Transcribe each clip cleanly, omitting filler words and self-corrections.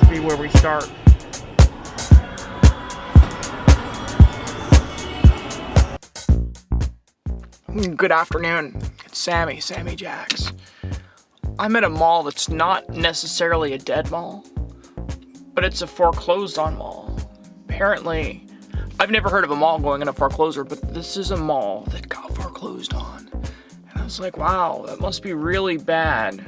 to be where we start. Good afternoon. It's Sammy Jacks. I'm at a mall that's not necessarily a dead mall, but it's a foreclosed on mall. Apparently, I've never heard of a mall going into foreclosure, but this is a mall that got foreclosed on. And I was like, wow, that must be really bad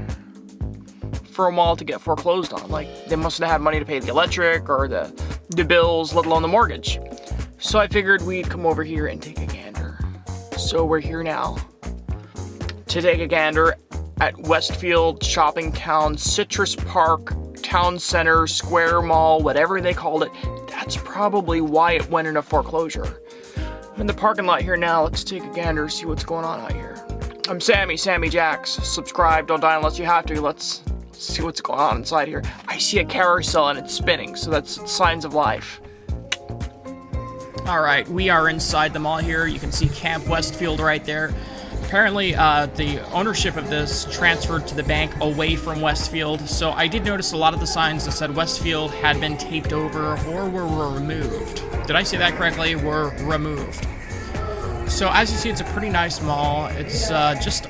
for a mall to get foreclosed on. Like, they mustn't have money to pay the electric or the bills, let alone the mortgage. So I figured we'd come over here and take a gander. So we're here now to take a gander at Westfield, Shoppingtown, Citrus Park, Town Center, Square Mall, whatever they called it. That's probably why it went into foreclosure. I'm in the parking lot here now. Let's take a gander, see what's going on out here. I'm Sammy Jacks. Subscribe, don't die unless you have to. Let's see what's going on inside here. I see a carousel and it's spinning, so that's signs of life. Alright, we are inside the mall here. You can see Camp Westfield right there. Apparently, the ownership of this transferred to the bank away from Westfield, so I did notice a lot of the signs that said Westfield had been taped over or were removed. Did I say that correctly? Were removed. So as you see, it's a pretty nice mall. It's just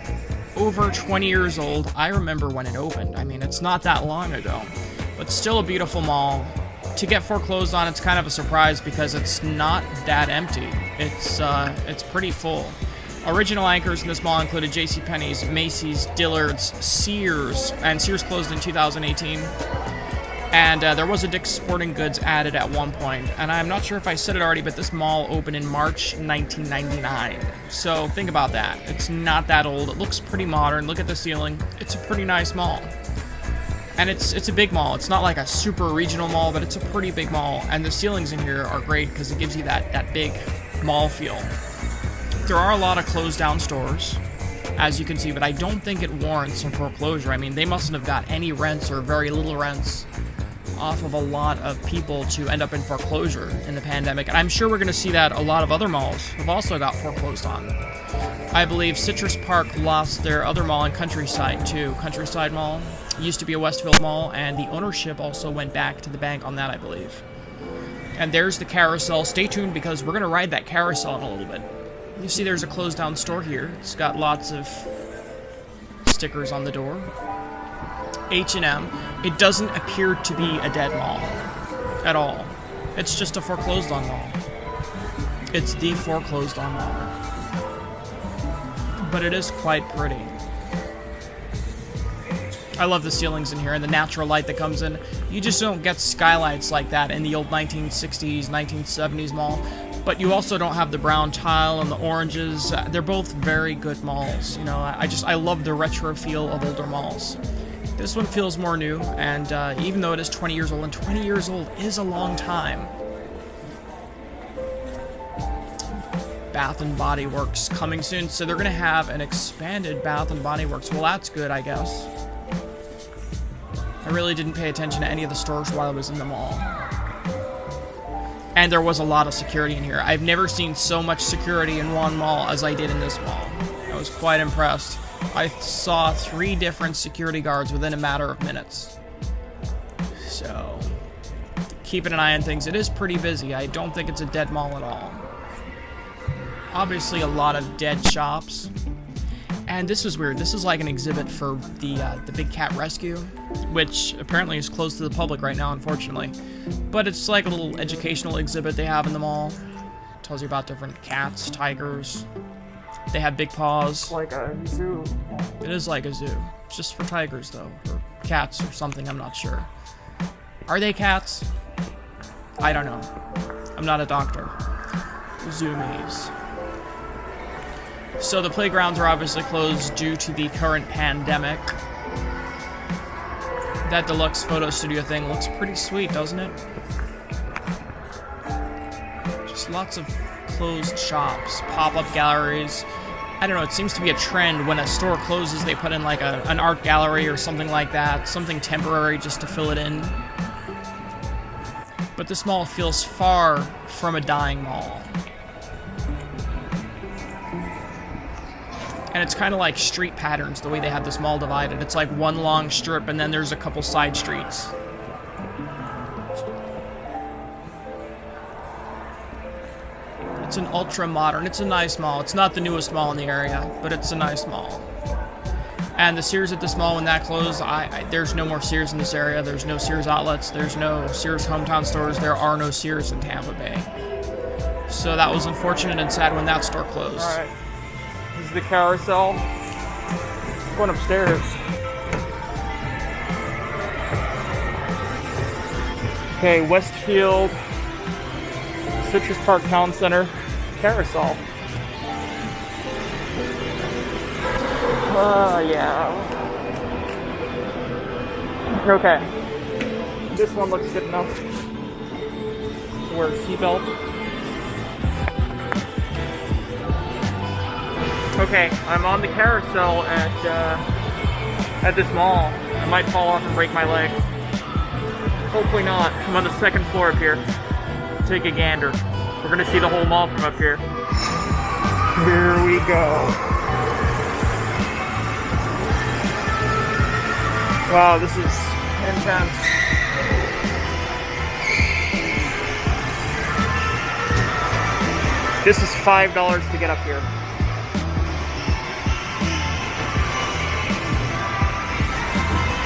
over 20 years old. I remember when it opened. I mean, it's not that long ago, but still a beautiful mall. To get foreclosed on, it's kind of a surprise because it's not that empty. It's pretty full. Original anchors in this mall included JCPenney's, Macy's, Dillard's, Sears, and Sears closed in 2018. And there was a Dick's Sporting Goods added at one point. And I'm not sure if I said it already, but this mall opened in March 1999. So think about that. It's not that old. It looks pretty modern. Look at the ceiling. It's a pretty nice mall. And it's a big mall. It's not like a super regional mall, but it's a pretty big mall. And the ceilings in here are great because it gives you that big mall feel. There are a lot of closed down stores, as you can see, but I don't think it warrants some foreclosure. I mean, they mustn't have got any rents or very little rents off of a lot of people to end up in foreclosure in the pandemic. And I'm sure we're going to see that a lot of other malls have also got foreclosed on. I believe Citrus Park lost their other mall in Countryside too. Countryside Mall used to be a Westfield mall, and the ownership also went back to the bank on that, I believe. And there's the carousel. Stay tuned because we're going to ride that carousel in a little bit. You see there's a closed down store here. It's got lots of stickers on the door. H&M. It doesn't appear to be a dead mall at all. It's just a foreclosed on mall. It's the foreclosed on mall. But it is quite pretty. I love the ceilings in here and the natural light that comes in. You just don't get skylights like that in the old 1960s, 1970s mall. But you also don't have the brown tile and the oranges. They're both very good malls. You know, I love the retro feel of older malls. This one feels more new, and even though it is 20 years old, and 20 years old is a long time. Bath & Body Works coming soon, so they're going to have an expanded Bath & Body Works. Well, that's good, I guess. I really didn't pay attention to any of the stores while I was in the mall. And there was a lot of security in here. I've never seen so much security in one mall as I did in this mall. I was quite impressed. I saw 3 different security guards within a matter of minutes. So, keeping an eye on things. It is pretty busy. I don't think it's a dead mall at all. Obviously a lot of dead shops. And this is weird. This is like an exhibit for the Big Cat Rescue, which apparently is closed to the public right now, unfortunately. But it's like a little educational exhibit they have in the mall. Tells you about different cats, tigers. They have big paws. It's like a zoo. It is like a zoo. It's just for tigers, though. Or cats or something, I'm not sure. Are they cats? I don't know. I'm not a doctor. Zoomies. So the playgrounds are obviously closed due to the current pandemic. That deluxe photo studio thing looks pretty sweet, doesn't it? Just lots of closed shops, pop-up galleries. I don't know, it seems to be a trend. When a store closes, they put in like an art gallery or something like that. Something temporary just to fill it in. But this mall feels far from a dying mall. And it's kind of like street patterns, the way they have this mall divided. It's like one long strip, and then there's a couple side streets. It's an ultra modern. It's a nice mall. It's not the newest mall in the area, but it's a nice mall. And the Sears at this mall, when that closed, there's no more Sears in this area. There's no Sears outlets. There's no Sears hometown stores. There are no Sears in Tampa Bay. So that was unfortunate and sad when that store closed. All right, this is the Carousel. Going upstairs. Okay, Westfield, Citrus Park Town Center, Carousel. Yeah. Okay. This one looks good enough to wear a seatbelt. Okay, I'm on the Carousel at this mall. I might fall off and break my legs. Hopefully not. I'm on the second floor up here. Take a gander. We're gonna see the whole mall from up here. Here we go. Wow, this is intense. This is $5 to get up here.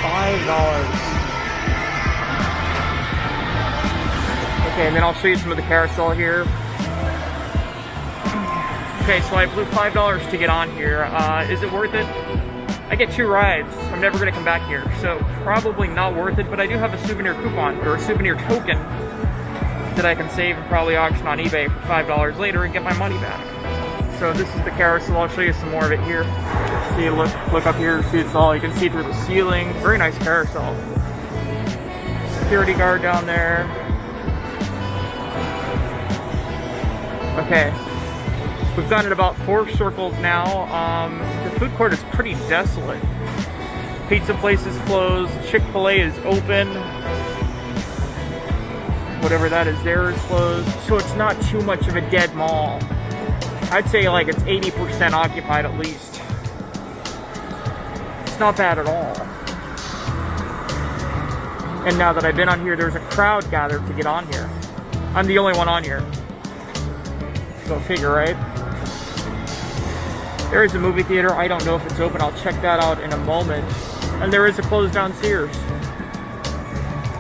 $5. Okay, and then I'll show you some of the Carousel here. Okay, so I blew $5 to get on here. Is it worth it? I get 2 rides. I'm never gonna come back here, so probably not worth it, but I do have a souvenir coupon, or a souvenir token, that I can save and probably auction on eBay for $5 later and get my money back. So this is the Carousel. I'll show you some more of it here. See, look up here, see it's all, you can see through the ceiling. Very nice Carousel. Security guard down there. Okay. We've gone in about 4 circles now. The food court is pretty desolate. Pizza place is closed. Chick-fil-A is open. Whatever that is there is closed. So it's not too much of a dead mall. I'd say like it's 80% occupied at least. It's not bad at all. And now that I've been on here, there's a crowd gathered to get on here. I'm the only one on here. Go figure, right? There is a movie theater. I don't know if it's open. I'll check that out in a moment. And there is a closed down Sears.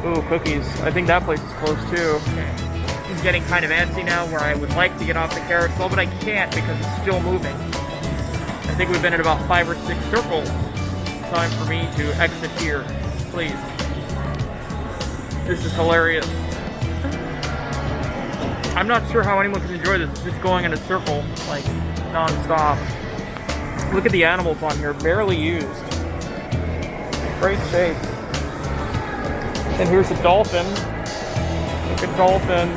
Ooh, cookies. I think that place is closed too. Okay. I'm getting kind of antsy now where I would like to get off the Carousel, but I can't because it's still moving. I think we've been in about 5 or 6 circles. It's time for me to exit here. Please. This is hilarious. I'm not sure how anyone can enjoy this. It's just going in a circle, like, non-stop. Look at the animals on here, barely used. Great shape. And here's a dolphin. Look at dolphin.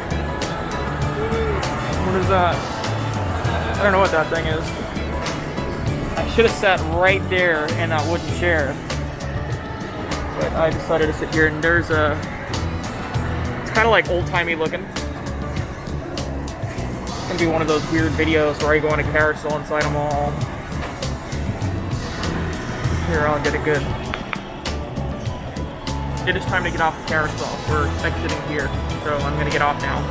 What is that? I don't know what that thing is. I should have sat right there in that wooden chair. But I decided to sit here, and there's a... It's kind of like old-timey looking. It's gonna be one of those weird videos where I go on a carousel inside a mall. Here, I'll get it good. It is time to get off the Carousel. We're exiting here, so I'm gonna get off now.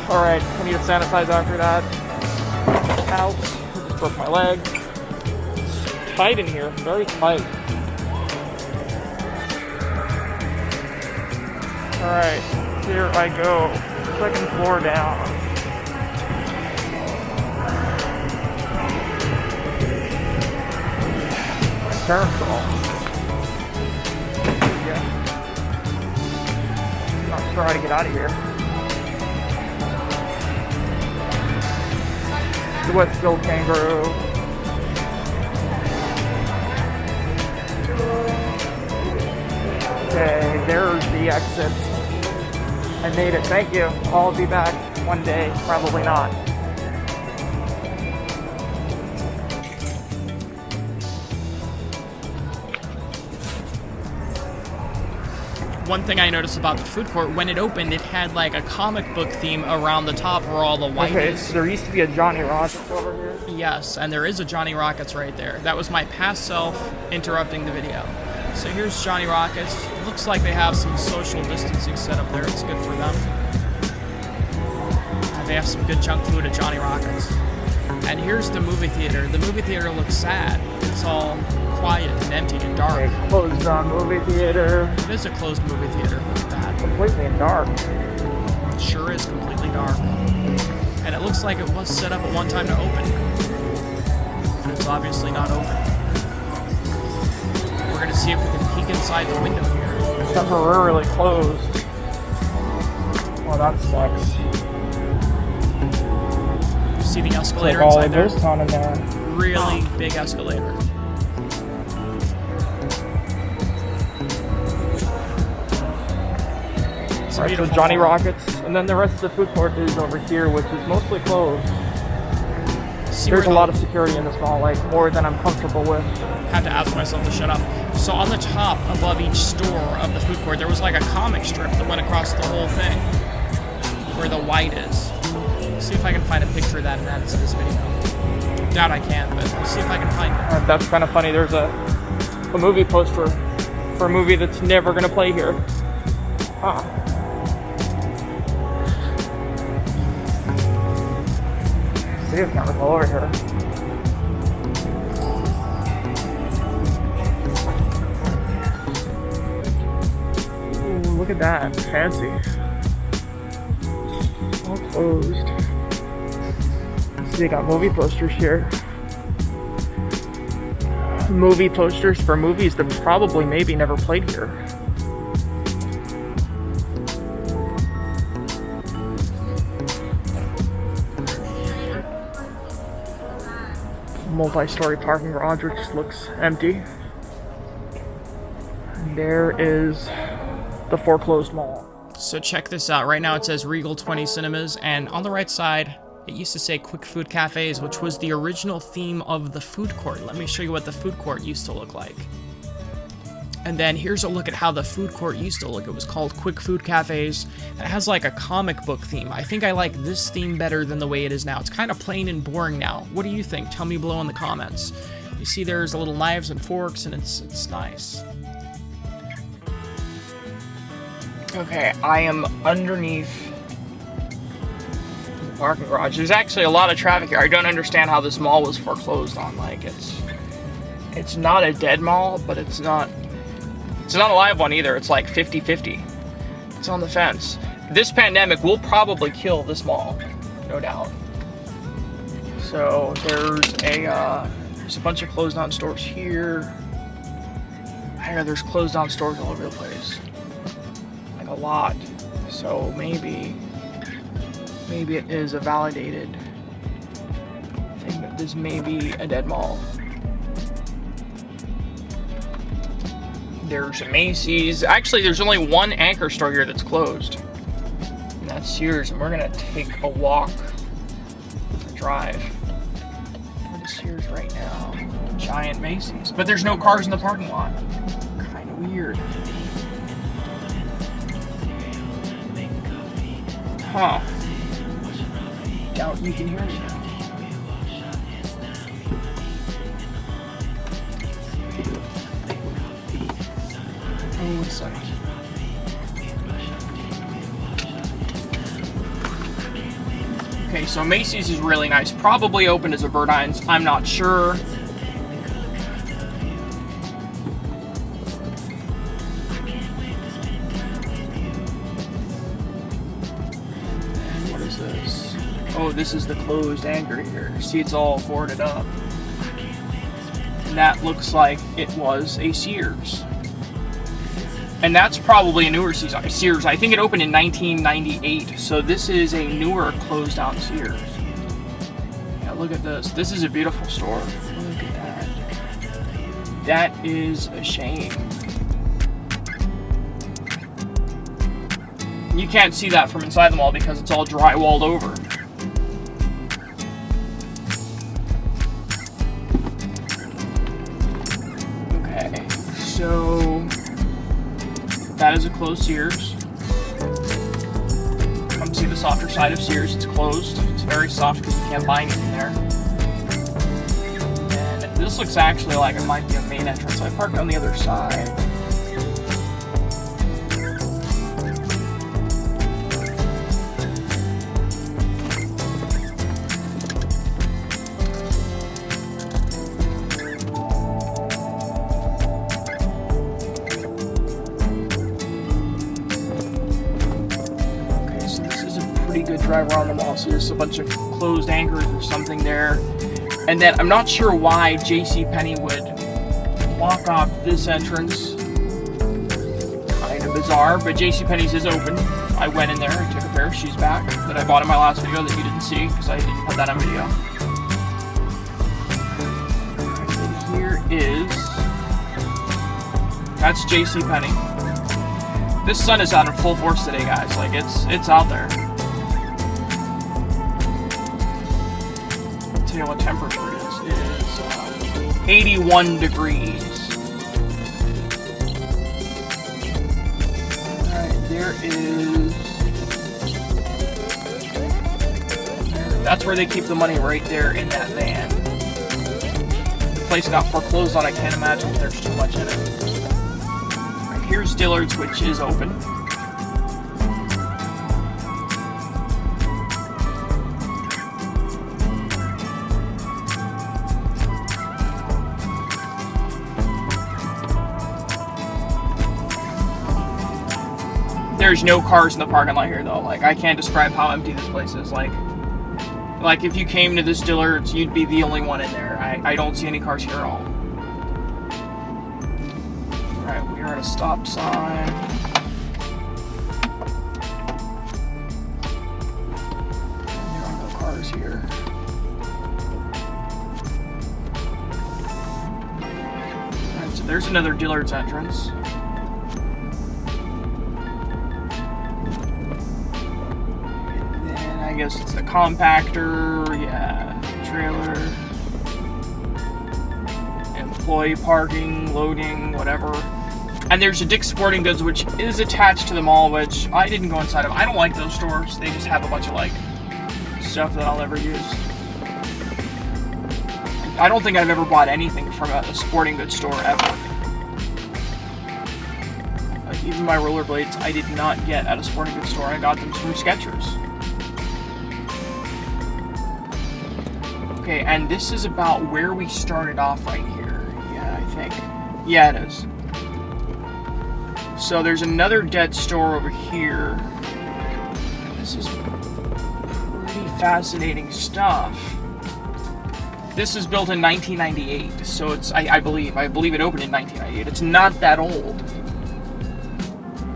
Alright, I need to sanitize after that. Ouch, just broke my leg. It's tight in here, very tight. Alright, here I go. 2nd floor down. Carousel. Yeah. Not sure how to get out of here. The Westfield Kangaroo. Okay, there's the exit. I made it. Thank you. I'll be back one day. Probably not. One thing I noticed about the food court, when it opened, it had like a comic book theme around the top where all the white Okay, is. so there used to be a Johnny Rockets over here. Yes, and there is a Johnny Rockets right there. That was my past self interrupting the video. So here's Johnny Rockets. Looks like they have some social distancing set up there. It's good for them. And they have some good junk food at Johnny Rockets. And here's the movie theater. The movie theater looks sad. It's all quiet and empty and dark. Closed on movie theater. It is a closed movie theater. Look at that. Completely in dark. It sure is completely dark. And it looks like it was set up at one time to open. But it's obviously not open. We're going to see if we can peek inside the window here. Temporarily closed. Oh, that sucks. See the escalator like all inside there? ghost town in there. Really big escalator. It's a Right, so beautiful Johnny mall. Rockets, and then the rest of the food court is over here, which is mostly closed. See There's where a the- lot of security in this mall, like more than I'm comfortable with. Had to ask myself to shut up. So on the top, above each store of the food court, there was like a comic strip that went across the whole thing, where the white is. See if I can find a picture of that and add it to this video. Doubt I can, but we'll see if I can find it. That's kind of funny. There's a movie poster for a movie that's never gonna play here. Huh. Video camera's all over here. Ooh, look at that. Fancy. All closed. So they got movie posters here. Movie posters for movies that probably maybe never played here. Multi-story parking garage which just looks empty. And there is the Foreclosed mall. So check this out. Right now it says Regal 20 Cinemas, and on the right side, it used to say Quick Food Cafes, which was the original theme of the food court. Let me show you what the food court used to look like. And then here's a look at how the food court used to look. It was called Quick Food Cafes. It has like a comic book theme. I think I like this theme better than the way it is now. It's kind of plain and boring now. What do you think? Tell me below in the comments. You see there's a little knives and forks, and it's nice. Okay, I am underneath the parking garage. There's actually a lot of traffic here. I don't understand how this mall was foreclosed on. Like, it's not a dead mall, but it's not a live one either. It's like 50-50. It's on the fence. This pandemic will probably kill this mall, no doubt. So there's a bunch of closed down stores here. I know there's closed down stores all over the place. Like a lot. So maybe it is a validated thing that this may be a dead mall. There's a Macy's. Actually, there's only one anchor store here that's closed. And that's Sears. And we're gonna take a walk, a drive. We're to Sears right now. Giant Macy's. But there's no cars in the parking lot. Kind of weird. Huh. Doubt you can hear me. Oh, what's that? Okay, so Macy's is really nice. Probably open as a Burdines. I'm not sure. And what is this? Oh, this is the closed anchor here. See, it's all boarded up. And that looks like it was a Sears. And that's probably a newer Sears. I think it opened in 1998. So this is a newer closed down Sears. Yeah, look at this. This is a beautiful store. Look at that. That is a shame. You can't see that from inside the mall because it's all drywalled over. Okay, so that is a closed Sears. Come see the softer side of Sears. It's closed. It's very soft because you can't buy anything there. And this looks actually like it might be a main entrance. I parked on the other side. Good drive around the mall, so there's a bunch of closed anchors or something there. And then I'm not sure why JCPenney would block off this entrance. Kind of bizarre, but JCPenney's is open. I went in there and took a pair of shoes back that I bought in my last video that you didn't see because I didn't put that on video. And here is... that's JCPenney. This sun is out in full force today, guys. Like, it's out there. Tell you what temperature it is. It is 81 degrees. Alright, there is... that's where they keep the money, right there in that van. The place got foreclosed on. I can't imagine if there's too much in it. Alright, here's Dillard's, which is open. There's no cars in the parking lot here, though. Like, I can't describe how empty this place is. Like if you came to this Dillard's, you'd be the only one in there. I don't see any cars here at all. Alright, we are at a stop sign. There are no cars here. Alright, so there's another Dillard's entrance. I guess it's the compactor, yeah, trailer, employee parking, loading, whatever. And there's a Dick's Sporting Goods, which is attached to the mall, which I didn't go inside of. I don't like those stores. They just have a bunch of, like, stuff that I'll never use. I don't think I've ever bought anything from a sporting goods store, ever. Like, even my rollerblades, I did not get at a sporting goods store. I got them from Skechers. Okay, and this is about where we started off right here. Yeah, I think. Yeah, it is. So there's another dead store over here. This is pretty fascinating stuff. This was built in 1998, so it's, I believe it opened in 1998. It's not that old.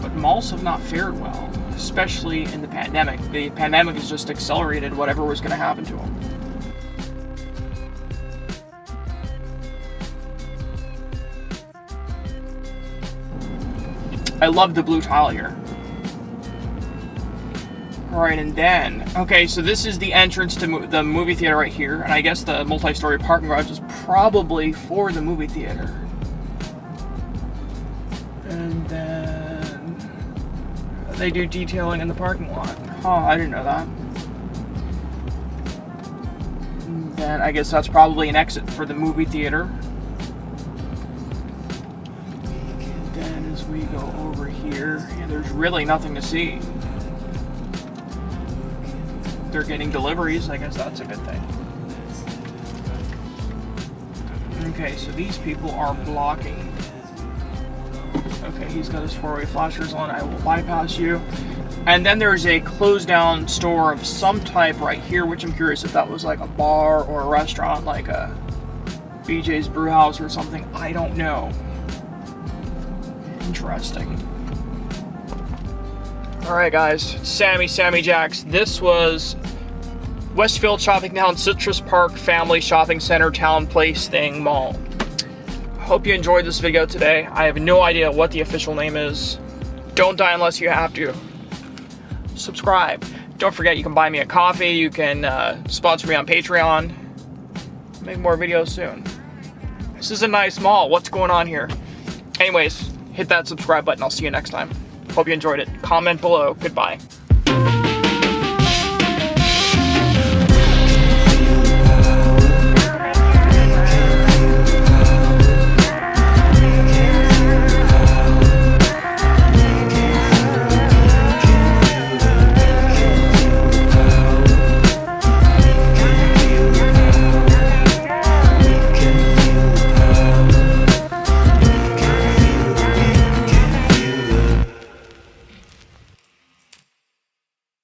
But malls have not fared well, especially in the pandemic. The pandemic has just accelerated whatever was going to happen to them. I love the blue tile here. Alright, and then... okay, so this is the entrance to the movie theater right here. And I guess the multi-story parking garage is probably for the movie theater. And then... they do detailing in the parking lot. Oh, I didn't know that. And then I guess that's probably an exit for the movie theater. We go over here, and there's really nothing to see. They're getting deliveries, I guess that's a good thing. Okay, so these people are blocking. Okay, he's got his four-way flashers on. I will bypass you. And then there's a closed down store of some type right here, which I'm curious if that was like a bar or a restaurant, like a BJ's Brew House or something. I don't know. Interesting. Alright guys, Sammy Jacks. This was Westfield Shoppingtown Citrus Park Family Shopping Center Town Place thing mall. Hope you enjoyed this video today. I have no idea what the official name is. Don't die unless you have to. Subscribe. Don't forget you can buy me a coffee. You can sponsor me on Patreon. Make more videos soon. This is a nice mall. What's going on here? Anyways, hit that subscribe button. I'll see you next time. Hope you enjoyed it. Comment below. Goodbye.